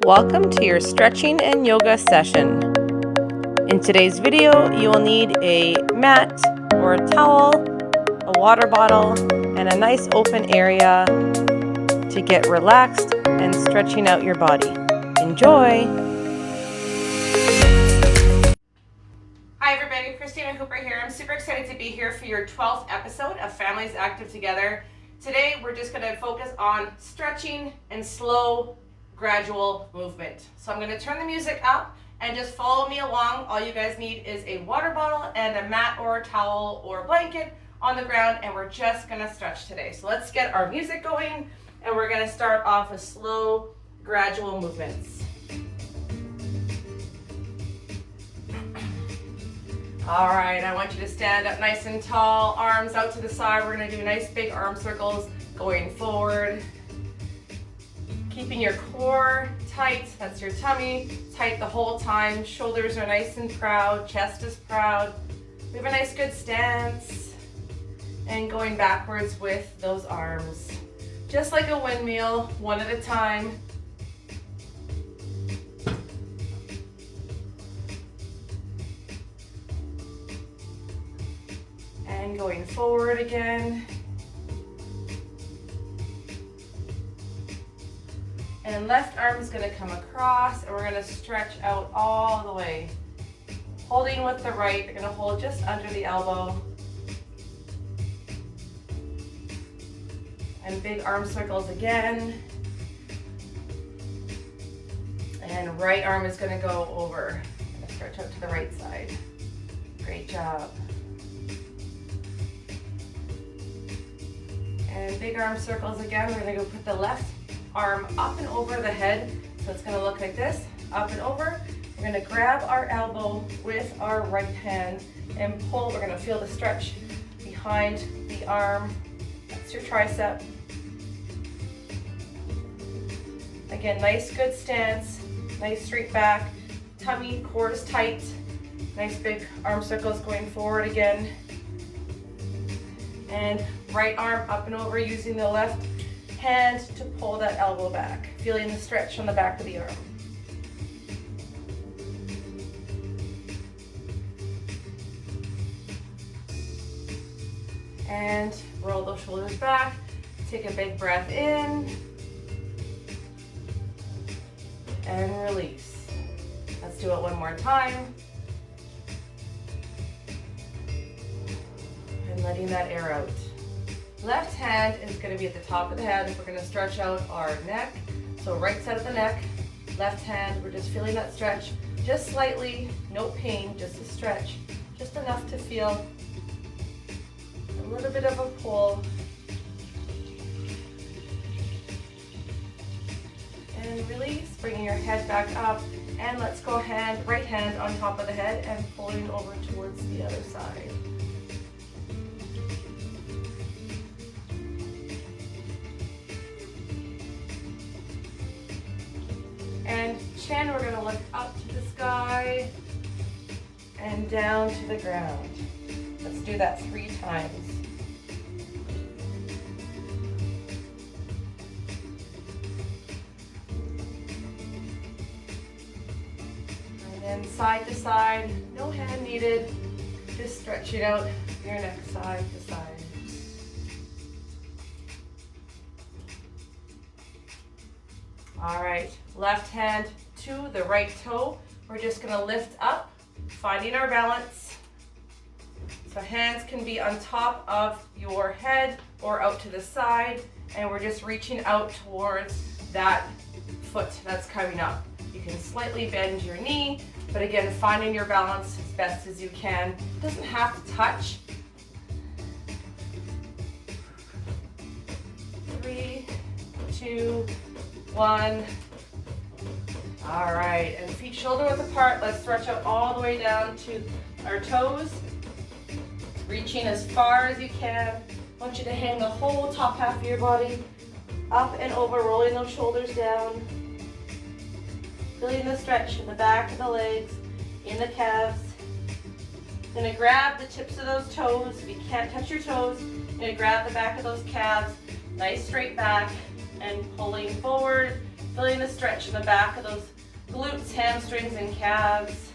Welcome to your stretching and yoga session. In today's video, you will need a mat or a towel, a water bottle, and a nice open area to get relaxed and stretching out your body. Enjoy! Hi everybody, Christina Hooper here. I'm super excited to be here for your 12th episode of Families Active Together. Today we're just going to focus on stretching and slow, gradual movement. So I'm going to turn the music up and just follow me along. All you guys need is a water bottle and a mat or a towel or a blanket on the ground, and we're just going to stretch today. So let's get our music going, and we're going to start off with slow, gradual movements. All right, I want you to stand up nice and tall, arms out to the side. We're going to do nice big arm circles going forward. Keeping your core tight, that's your tummy, tight the whole time. Shoulders are nice and proud, chest is proud. We have a nice good stance. And going backwards with those arms. Just like a windmill, one at a time. And going forward again. And left arm is going to come across, and we're going to stretch out all the way. Holding with the right, you're going to hold just under the elbow. And big arm circles again. And right arm is going to go over. I'm going to stretch out to the right side. Great job. And big arm circles again. We're going to go put the left arm up and over the head. So it's going to look like this, up and over. We're going to grab our elbow with our right hand and pull. We're going to feel the stretch behind the arm. That's your tricep. Again, nice good stance, nice straight back, tummy, core is tight. Nice big arm circles going forward again. And right arm up and over using the left hand to pull that elbow back, feeling the stretch on the back of the arm. And roll those shoulders back. Take a big breath in. And release. Let's do it one more time. And letting that air out. Left hand is going to be at the top of the head. We're going to stretch out our neck. So right side of the neck, left hand, we're just feeling that stretch. Just slightly, no pain, just a stretch. Just enough to feel a little bit of a pull. And release, bringing your head back up. And let's go right hand on top of the head and pulling over towards the other side. And chin, we're going to look up to the sky and down to the ground. Let's do that 3 times. And then side to side, no hand needed, just stretching out your neck side to side. All right, left hand to the right toe. We're just going to lift up, finding our balance. So hands can be on top of your head or out to the side, and we're just reaching out towards that foot that's coming up. You can slightly bend your knee, but again, finding your balance as best as you can. It doesn't have to touch. 3, 2, 1. All right, and feet shoulder width apart. Let's stretch out all the way down to our toes. Reaching as far as you can. I want you to hang the whole top half of your body up and over, rolling those shoulders down. Feeling the stretch in the back of the legs, in the calves. Gonna grab the tips of those toes. If you can't touch your toes, you're gonna grab the back of those calves. Nice straight back and pulling forward Feeling the stretch in the back of those glutes, hamstrings, and calves.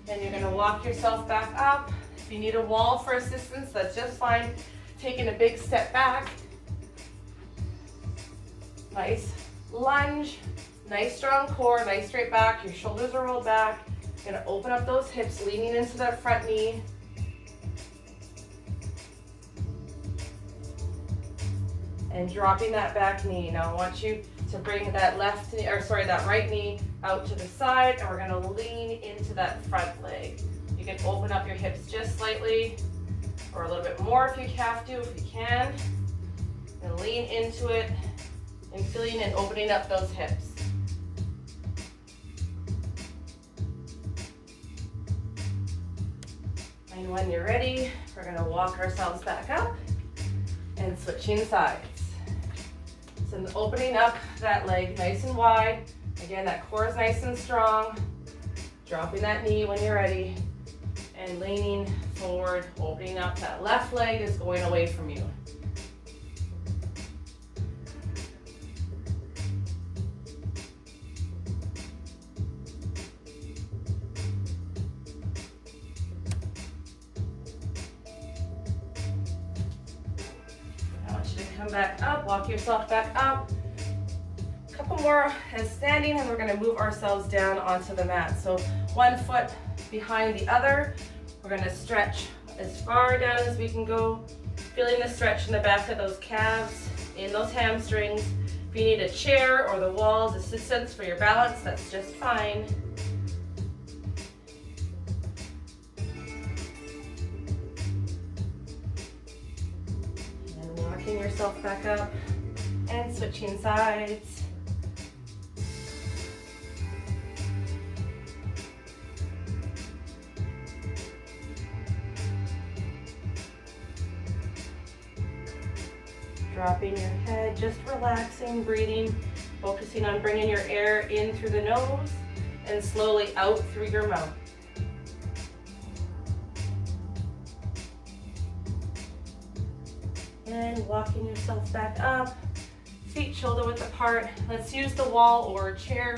And you're gonna walk yourself back up. If you need a wall for assistance, that's just fine. Taking a big step back. Nice lunge, nice strong core, nice straight back. Your shoulders are rolled back. You're gonna open up those hips, leaning into that front knee. And dropping that back knee. Now I want you to bring that that right knee out to the side, and we're gonna lean into that front leg. You can open up your hips just slightly, or a little bit more if you have to, if you can. And lean into it, and feeling and opening up those hips. And when you're ready, we're gonna walk ourselves back up and switching sides. So opening up that leg nice and wide. Again, that core is nice and strong. Dropping that knee when you're ready. And leaning forward, opening up. That left leg is going away from you. Come back up, walk yourself back up. A couple more as standing, and we're gonna move ourselves down onto the mat. So one foot behind the other. We're gonna stretch as far down as we can go. Feeling the stretch in the back of those calves, in those hamstrings. If you need a chair or the walls, assistance for your balance, that's just fine. Yourself back up and switching sides. Dropping your head, just relaxing, breathing, focusing on bringing your air in through the nose and slowly out through your mouth. And walking yourself back up, feet shoulder width apart. Let's use the wall or chair,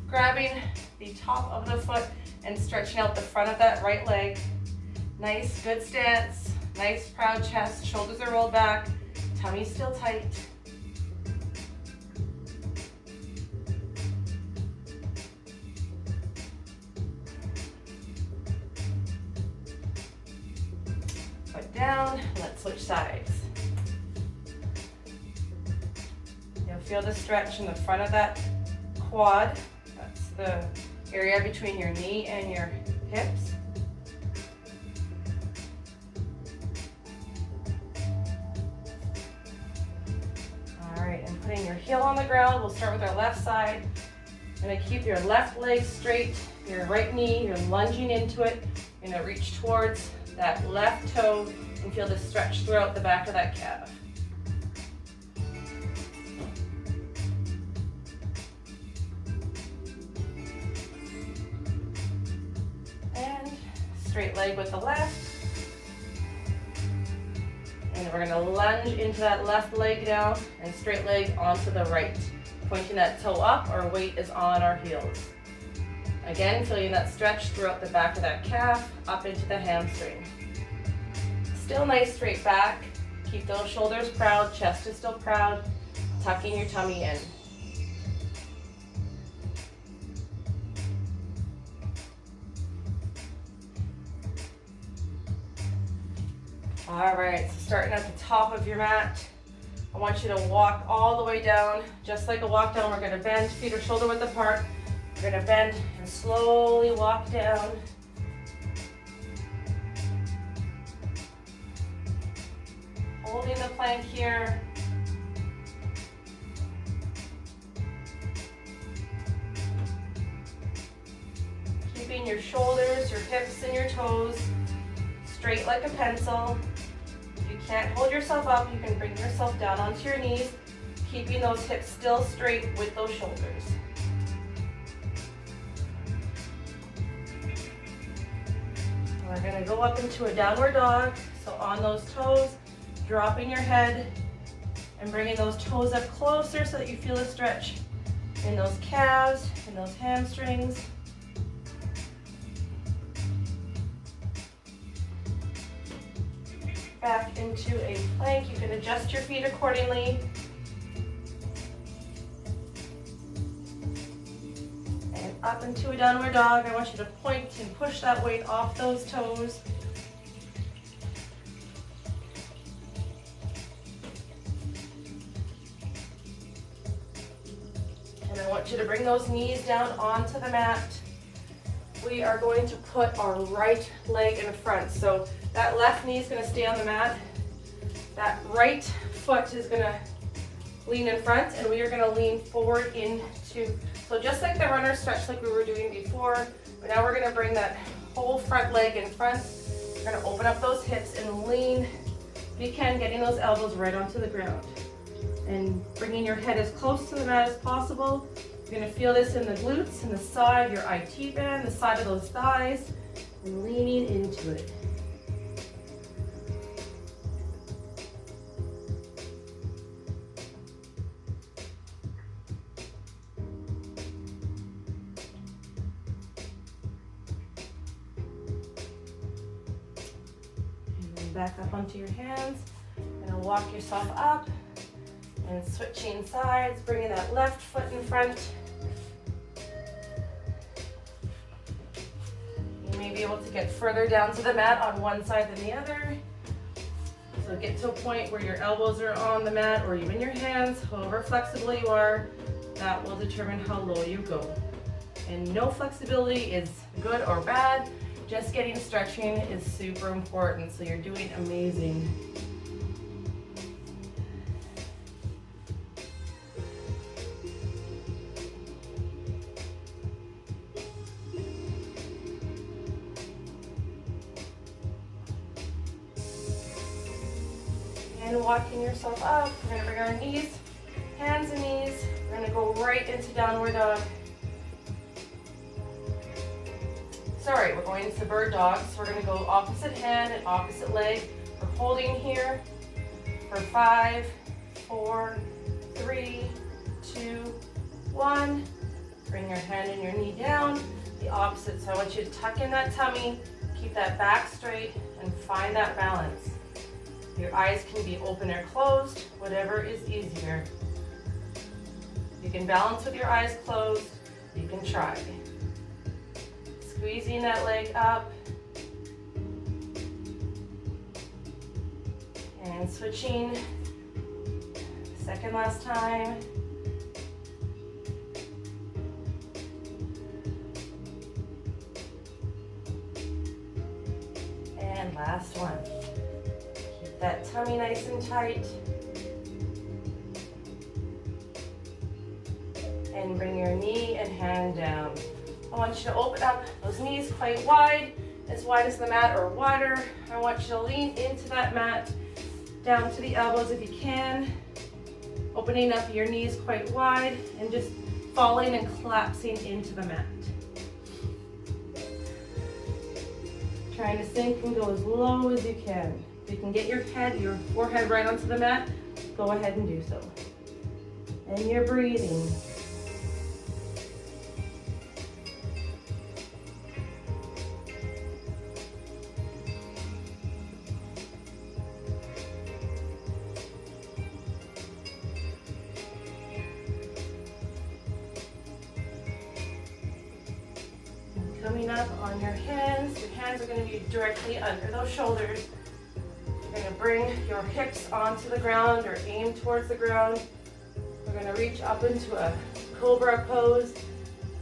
grabbing the top of the foot and stretching out the front of that right leg. Nice, good stance, nice proud chest, shoulders are rolled back, tummy still tight. Foot down, let's switch sides. Feel the stretch in the front of that quad. That's the area between your knee and your hips. All right, and putting your heel on the ground. We'll start with our left side. You're gonna keep your left leg straight, your right knee, you're lunging into it. You're gonna reach towards that left toe and feel the stretch throughout the back of that calf. Straight leg with the left. And we're gonna lunge into that left leg down and straight leg onto the right. Pointing that toe up, our weight is on our heels. Again, feeling that stretch throughout the back of that calf, up into the hamstring. Still nice straight back. Keep those shoulders proud, chest is still proud. Tucking your tummy in. All right, so starting at the top of your mat, I want you to walk all the way down. Just like a walk down, we're gonna bend, feet are shoulder width apart. We're gonna bend and slowly walk down. Holding the plank here. Keeping your shoulders, your hips, and your toes straight like a pencil. If you can't hold yourself up, you can bring yourself down onto your knees, keeping those hips still straight with those shoulders. We're gonna go up into a downward dog. So on those toes, dropping your head and bringing those toes up closer so that you feel a stretch in those calves and those hamstrings. Back into a plank. You can adjust your feet accordingly. And up into a downward dog. I want you to point and push that weight off those toes. And I want you to bring those knees down onto the mat. We are going to put our right leg in front. So that left knee is going to stay on the mat. That right foot is going to lean in front, and we are going to lean forward into, so just like the runner stretch like we were doing before, but now we're going to bring that whole front leg in front. We're going to open up those hips and lean, if you can, getting those elbows right onto the ground. And bringing your head as close to the mat as possible. You're going to feel this in the glutes, in the side, your IT band, the side of those thighs, and leaning into it. And then back up onto your hands. You're going to walk yourself up and switching sides, bringing that left foot in front. You may be able to get further down to the mat on one side than the other. So get to a point where your elbows are on the mat or even your hands, however flexible you are, that will determine how low you go. And no flexibility is good or bad, just getting stretching is super important, so you're doing amazing. And walking yourself up, we're going to bring our knees, hands and knees. We're going to go right into downward dog. Sorry, we're going into bird dog. So we're going to go opposite hand and opposite leg. We're holding here for 5, 4, 3, 2, 1. Bring your hand and your knee down. The opposite. So I want you to tuck in that tummy, keep that back straight, and find that balance. Your eyes can be open or closed, whatever is easier. You can balance with your eyes closed, you can try. Squeezing that leg up. And switching. Second last time. And last one. That tummy nice and tight. And bring your knee and hand down. I want you to open up those knees quite wide as the mat or wider. I want you to lean into that mat, down to the elbows if you can. Opening up your knees quite wide and just falling and collapsing into the mat. Trying to sink and go as low as you can. If you can get your head, your forehead right onto the mat, go ahead and do so. And you're breathing. And coming up on your hands are going to be directly under those shoulders. You're going to bring your hips onto the ground or aim towards the ground. We're going to reach up into a Cobra pose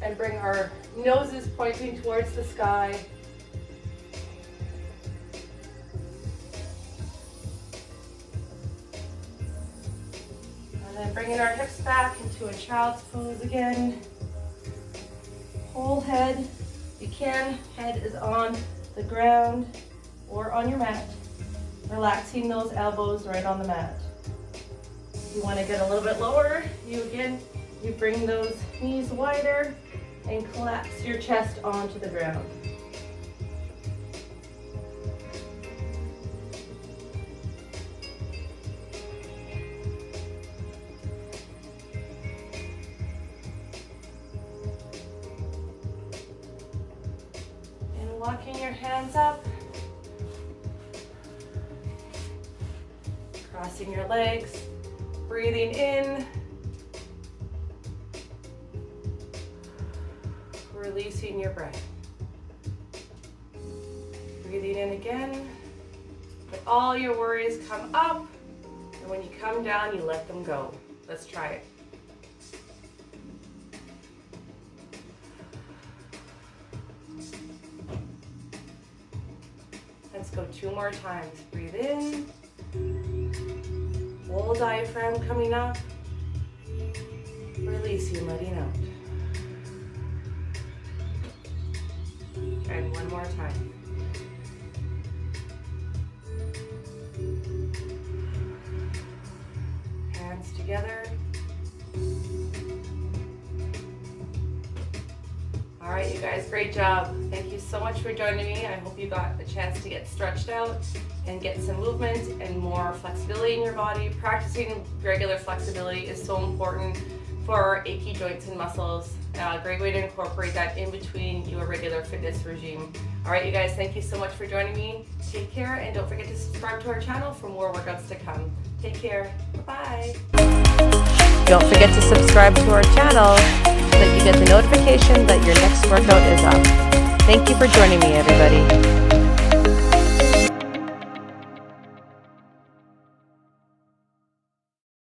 and bring our noses pointing towards the sky. And then bringing our hips back into a child's pose again. Whole head. If you can, head is on the ground or on your mat. Relaxing those elbows right on the mat. If you want to get a little bit lower, you bring those knees wider and collapse your chest onto the ground. Walking your hands up. Crossing your legs. Breathing in. Releasing your breath. Breathing in again. Let all your worries come up, and when you come down, you let them go. Let's try it. Let's go 2 more times. Breathe in. Whole diaphragm coming up. Releasing, letting out. And 1 more time. Hands together. All right, you guys, great job. Thank you so much for joining me. I hope you got a chance to get stretched out and get some movement and more flexibility in your body. Practicing regular flexibility is so important for our achy joints and muscles. A great way to incorporate that in between your regular fitness regime. All right, you guys, thank you so much for joining me. Take care, and don't forget to subscribe to our channel for more workouts to come. Take care. Bye-bye. Don't forget to subscribe to our channel so that you get the notification that your next workout is up. Thank you for joining me, everybody.